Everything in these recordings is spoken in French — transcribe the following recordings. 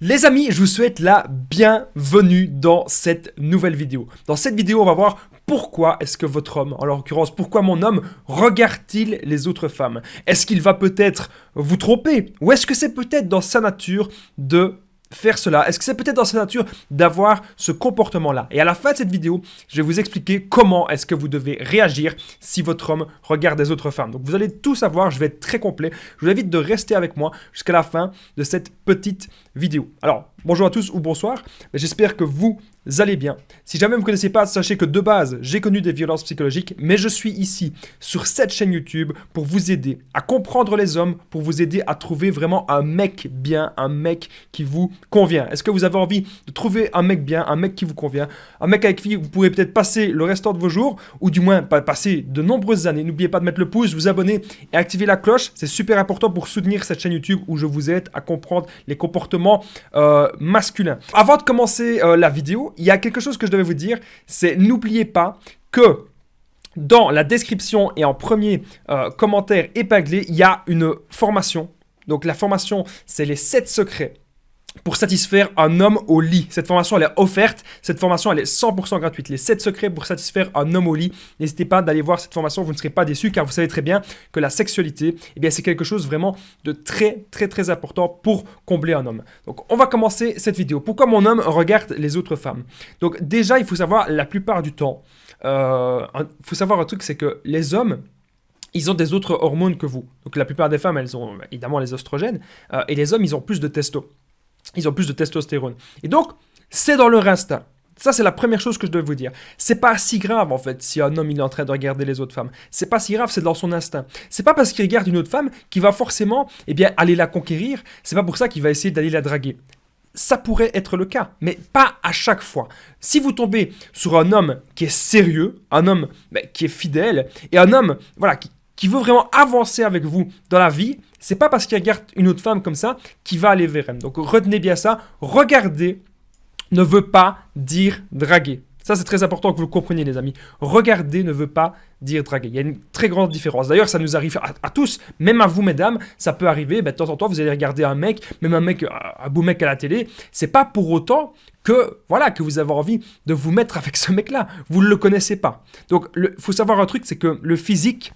Les amis, je vous souhaite la bienvenue dans cette nouvelle vidéo. Dans cette vidéo, on va voir pourquoi est-ce que votre homme, en l'occurrence, pourquoi mon homme, regarde-t-il les autres femmes? Est-ce qu'il va peut-être vous tromper? Ou est-ce que c'est peut-être dans sa nature de faire cela? Est-ce que c'est peut-être dans sa nature d'avoir ce comportement-là? Et à la fin de cette vidéo, je vais vous expliquer comment est-ce que vous devez réagir si votre homme regarde les autres femmes. Donc vous allez tout savoir, je vais être très complet. Je vous invite de rester avec moi jusqu'à la fin de cette petite vidéo. Alors, bonjour à tous ou bonsoir, j'espère que vous allez bien. Si jamais vous ne me connaissez pas, sachez que de base, j'ai connu des violences psychologiques, mais je suis ici, sur cette chaîne YouTube, pour vous aider à comprendre les hommes, pour vous aider à trouver vraiment un mec bien, un mec qui vous convient. Est-ce que vous avez envie de trouver un mec bien, un mec qui vous convient, un mec avec qui vous pourrez peut-être passer le restant de vos jours, ou du moins passer de nombreuses années. N'oubliez pas de mettre le pouce, vous abonner et activer la cloche, c'est super important pour soutenir cette chaîne YouTube où je vous aide à comprendre les comportements masculins. Avant de commencer la vidéo, il y a quelque chose que je devais vous dire, c'est n'oubliez pas que dans la description et en premier commentaire épinglé, il y a une formation. Donc la formation, c'est les 7 secrets pour satisfaire un homme au lit. Cette formation, elle est offerte. Cette formation, elle est 100% gratuite. Les 7 secrets pour satisfaire un homme au lit. N'hésitez pas d'aller voir cette formation, vous ne serez pas déçus car vous savez très bien que la sexualité, eh bien, c'est quelque chose vraiment de très important pour combler un homme. Donc, on va commencer cette vidéo. Pourquoi mon homme regarde les autres femmes? Donc, déjà, il faut savoir, la plupart du temps, il faut savoir un truc, c'est que les hommes, ils ont des autres hormones que vous. Donc, la plupart des femmes, elles ont évidemment les oestrogènes et les hommes, ils ont plus de testo. Ils ont plus de testostérone. Et donc, c'est dans leur instinct. Ça, c'est la première chose que je dois vous dire. C'est pas si grave, en fait, si un homme il est en train de regarder les autres femmes. C'est pas si grave, c'est dans son instinct. C'est pas parce qu'il regarde une autre femme qu'il va forcément, eh bien, aller la conquérir. C'est pas pour ça qu'il va essayer d'aller la draguer. Ça pourrait être le cas, mais pas à chaque fois. Si vous tombez sur un homme qui est sérieux, un homme qui est fidèle, et un homme, voilà, qui veut vraiment avancer avec vous dans la vie, c'est pas parce qu'il regarde une autre femme comme ça qu'il va aller vers elle. Donc retenez bien ça, regarder ne veut pas dire draguer. Ça, c'est très important que vous le compreniez, les amis. Regarder ne veut pas dire draguer. Il y a une très grande différence. D'ailleurs, ça nous arrive à tous, même à vous, mesdames. Ça peut arriver, de temps en temps, vous allez regarder un mec, même un beau mec à la télé. C'est pas pour autant que, voilà, que vous avez envie de vous mettre avec ce mec-là. Vous ne le connaissez pas. Donc, il faut savoir un truc, c'est que le physique,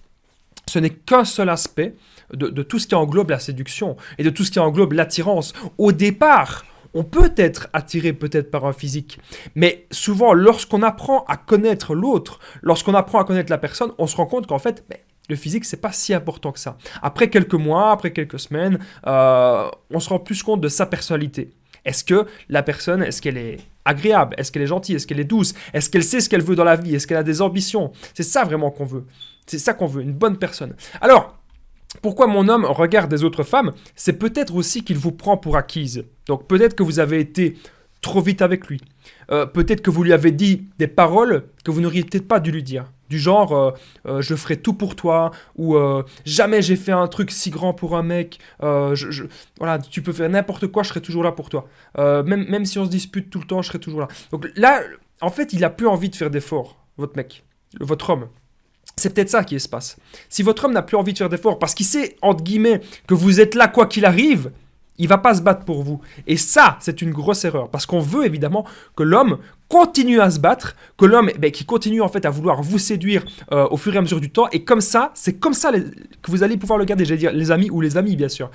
ce n'est qu'un seul aspect de tout ce qui englobe la séduction et de tout ce qui englobe l'attirance. Au départ, on peut être attiré peut-être par un physique, mais souvent, lorsqu'on apprend à connaître l'autre, lorsqu'on apprend à connaître la personne, on se rend compte qu'en fait, le physique, c'est pas si important que ça. Après quelques mois, après quelques semaines, on se rend plus compte de sa personnalité. Est-ce que la personne, est-ce qu'elle est agréable? Est-ce qu'elle est gentille? Est-ce qu'elle est douce? Est-ce qu'elle sait ce qu'elle veut dans la vie? Est-ce qu'elle a des ambitions? C'est ça vraiment qu'on veut. C'est ça qu'on veut, une bonne personne. Alors, pourquoi mon homme regarde des autres femmes? C'est peut-être aussi qu'il vous prend pour acquise. Donc peut-être que vous avez été trop vite avec lui. Peut-être que vous lui avez dit des paroles que vous n'auriez peut-être pas dû lui dire. Du genre, je ferai tout pour toi, ou jamais j'ai fait un truc si grand pour un mec, voilà, tu peux faire n'importe quoi, je serai toujours là pour toi. Même si on se dispute tout le temps, je serai toujours là. Donc là, en fait, il n'a plus envie de faire d'efforts, votre mec, votre homme. C'est peut-être ça qui se passe. Si votre homme n'a plus envie de faire d'efforts parce qu'il sait, entre guillemets, que vous êtes là quoi qu'il arrive, il va pas se battre pour vous. Et ça, c'est une grosse erreur. Parce qu'on veut évidemment que l'homme continue à se battre, que l'homme qui continue en fait à vouloir vous séduire au fur et à mesure du temps. Et comme ça, c'est comme ça que vous allez pouvoir le garder. J'allais dire les amis ou les amis, bien sûr.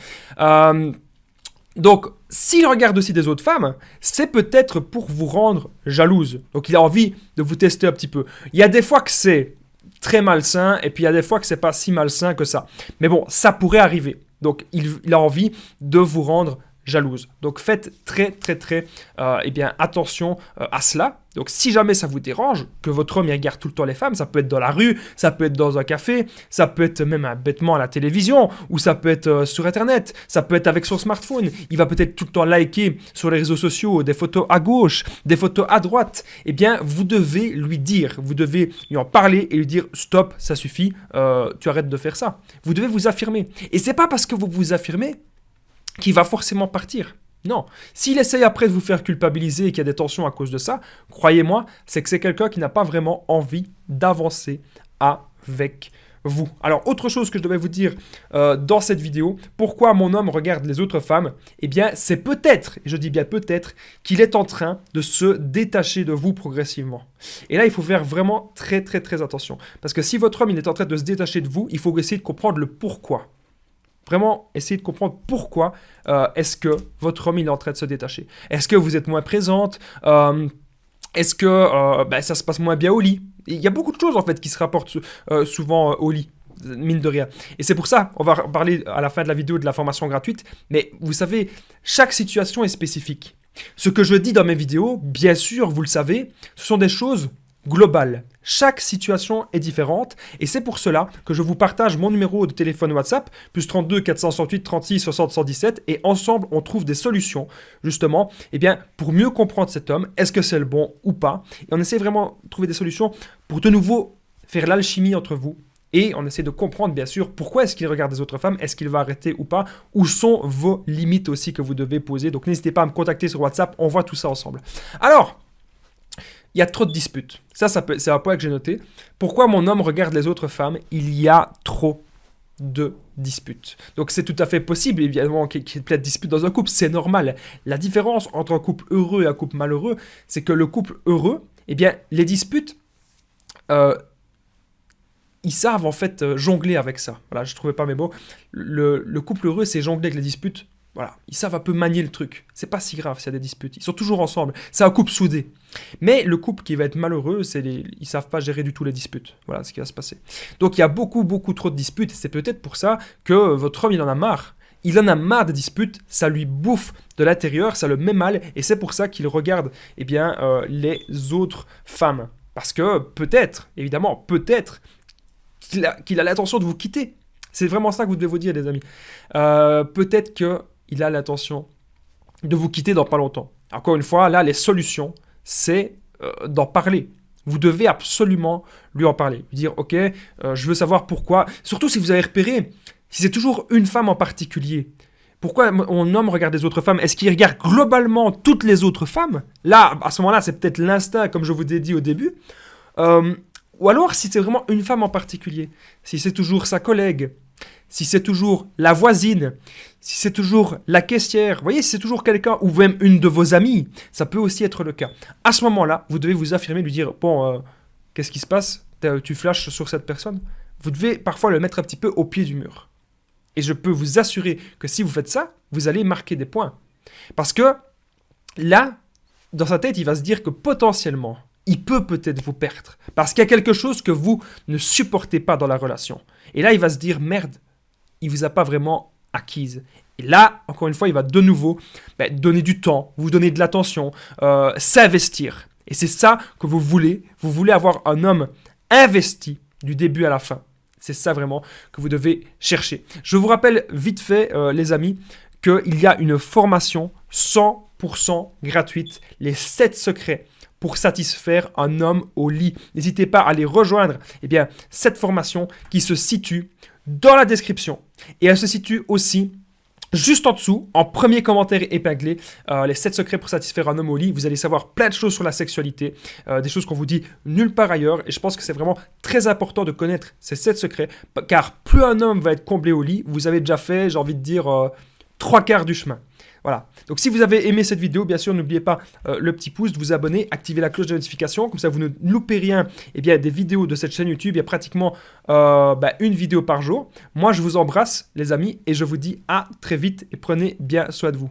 Donc, s'il regarde aussi des autres femmes, c'est peut-être pour vous rendre jalouse. Donc, il a envie de vous tester un petit peu. Il y a des fois que c'est très malsain, et puis il y a des fois que c'est pas si malsain que ça. Mais bon, ça pourrait arriver. Donc, il a envie de vous rendre jalouse. Donc, faites très attention à cela. Donc, si jamais ça vous dérange, que votre homme il regarde tout le temps les femmes, ça peut être dans la rue, ça peut être dans un café, ça peut être même bêtement à la télévision, ou ça peut être sur Internet, ça peut être avec son smartphone. Il va peut-être tout le temps liker sur les réseaux sociaux des photos à gauche, des photos à droite. Eh bien, vous devez lui dire, vous devez lui en parler et lui dire « Stop, ça suffit, tu arrêtes de faire ça ». Vous devez vous affirmer. Et c'est pas parce que vous vous affirmez qu'il va forcément partir. Non. S'il essaye après de vous faire culpabiliser et qu'il y a des tensions à cause de ça, croyez-moi, c'est que c'est quelqu'un qui n'a pas vraiment envie d'avancer avec vous. Alors, autre chose que je devais vous dire dans cette vidéo, pourquoi mon homme regarde les autres femmes? Eh bien, c'est peut-être, et je dis bien peut-être, qu'il est en train de se détacher de vous progressivement. Et là, il faut faire vraiment très très très attention. Parce que si votre homme il est en train de se détacher de vous, il faut essayer de comprendre le pourquoi. Vraiment, essayez de comprendre pourquoi est-ce que votre homme il est en train de se détacher. Est-ce que vous êtes moins présente? Est-ce que ça se passe moins bien au lit? Il y a beaucoup de choses en fait qui se rapportent souvent au lit, mine de rien. Et c'est pour ça, on va parler à la fin de la vidéo de la formation gratuite, mais vous savez, chaque situation est spécifique. Ce que je dis dans mes vidéos, bien sûr, vous le savez, ce sont des choses globales. Chaque situation est différente et c'est pour cela que je vous partage mon numéro de téléphone WhatsApp, plus 32 468 36 60 117 et ensemble on trouve des solutions justement pour mieux comprendre cet homme, est-ce que c'est le bon ou pas, et on essaie vraiment de trouver des solutions pour de nouveau faire l'alchimie entre vous. Et on essaie de comprendre, bien sûr, pourquoi est-ce qu'il regarde les autres femmes, est-ce qu'il va arrêter ou pas, où sont vos limites aussi que vous devez poser. Donc n'hésitez pas à me contacter sur WhatsApp, on voit tout ça ensemble. Alors, il y a trop de disputes. C'est un point que j'ai noté. Pourquoi mon homme regarde les autres femmes? Il y a trop de disputes. Donc c'est tout à fait possible, évidemment, qu'il y ait plein de disputes dans un couple, c'est normal. La différence entre un couple heureux et un couple malheureux, c'est que le couple heureux, les disputes... ils savent en fait jongler avec ça. Voilà, je ne trouvais pas mes mots. Le couple heureux, c'est jongler avec les disputes. Voilà, ils savent un peu manier le truc. C'est pas si grave s'il y a des disputes. Ils sont toujours ensemble. C'est un couple soudé. Mais le couple qui va être malheureux, ils savent pas gérer du tout les disputes. Voilà ce qui va se passer. Donc il y a beaucoup trop de disputes. Et c'est peut-être pour ça que votre homme, il en a marre. Il en a marre des disputes. Ça lui bouffe de l'intérieur. Ça le met mal. Et c'est pour ça qu'il regarde les autres femmes. Parce que peut-être, évidemment, peut-être qu'il a l'intention de vous quitter. C'est vraiment ça que vous devez vous dire, les amis. Peut-être qu'il a l'intention de vous quitter dans pas longtemps. Encore une fois, là, les solutions, c'est d'en parler. Vous devez absolument lui en parler. Lui dire, ok, je veux savoir pourquoi. Surtout si vous avez repéré, si c'est toujours une femme en particulier. Pourquoi mon homme regarde les autres femmes? Est-ce qu'il regarde globalement toutes les autres femmes? Là, à ce moment-là, c'est peut-être l'instinct, comme je vous ai dit au début. Ou alors, si c'est vraiment une femme en particulier, si c'est toujours sa collègue, si c'est toujours la voisine, si c'est toujours la caissière, vous voyez, si c'est toujours quelqu'un ou même une de vos amies, ça peut aussi être le cas. À ce moment-là, vous devez vous affirmer, lui dire, bon, qu'est-ce qui se passe? Tu flashes sur cette personne? Vous devez parfois le mettre un petit peu au pied du mur. Et je peux vous assurer que si vous faites ça, vous allez marquer des points. Parce que là, dans sa tête, il va se dire que potentiellement, il peut peut-être vous perdre. Parce qu'il y a quelque chose que vous ne supportez pas dans la relation. Et là, il va se dire, merde, il ne vous a pas vraiment acquise. Et là, encore une fois, il va de nouveau donner du temps, vous donner de l'attention, s'investir. Et c'est ça que vous voulez. Vous voulez avoir un homme investi du début à la fin. C'est ça vraiment que vous devez chercher. Je vous rappelle vite fait, les amis, qu'il y a une formation 100% gratuite, les 7 secrets pour satisfaire un homme au lit. N'hésitez pas à aller rejoindre cette formation qui se situe dans la description. Et elle se situe aussi juste en dessous, en premier commentaire épinglé, les 7 secrets pour satisfaire un homme au lit. Vous allez savoir plein de choses sur la sexualité, des choses qu'on vous dit nulle part ailleurs. Et je pense que c'est vraiment très important de connaître ces 7 secrets, car plus un homme va être comblé au lit, vous avez déjà fait, j'ai envie de dire, 3/4 du chemin. Voilà. Donc si vous avez aimé cette vidéo, bien sûr, n'oubliez pas le petit pouce, de vous abonner, activer la cloche de notification, comme ça vous ne loupez rien des vidéos de cette chaîne YouTube. Il y a pratiquement une vidéo par jour. Moi, je vous embrasse, les amis, et je vous dis à très vite et prenez bien soin de vous.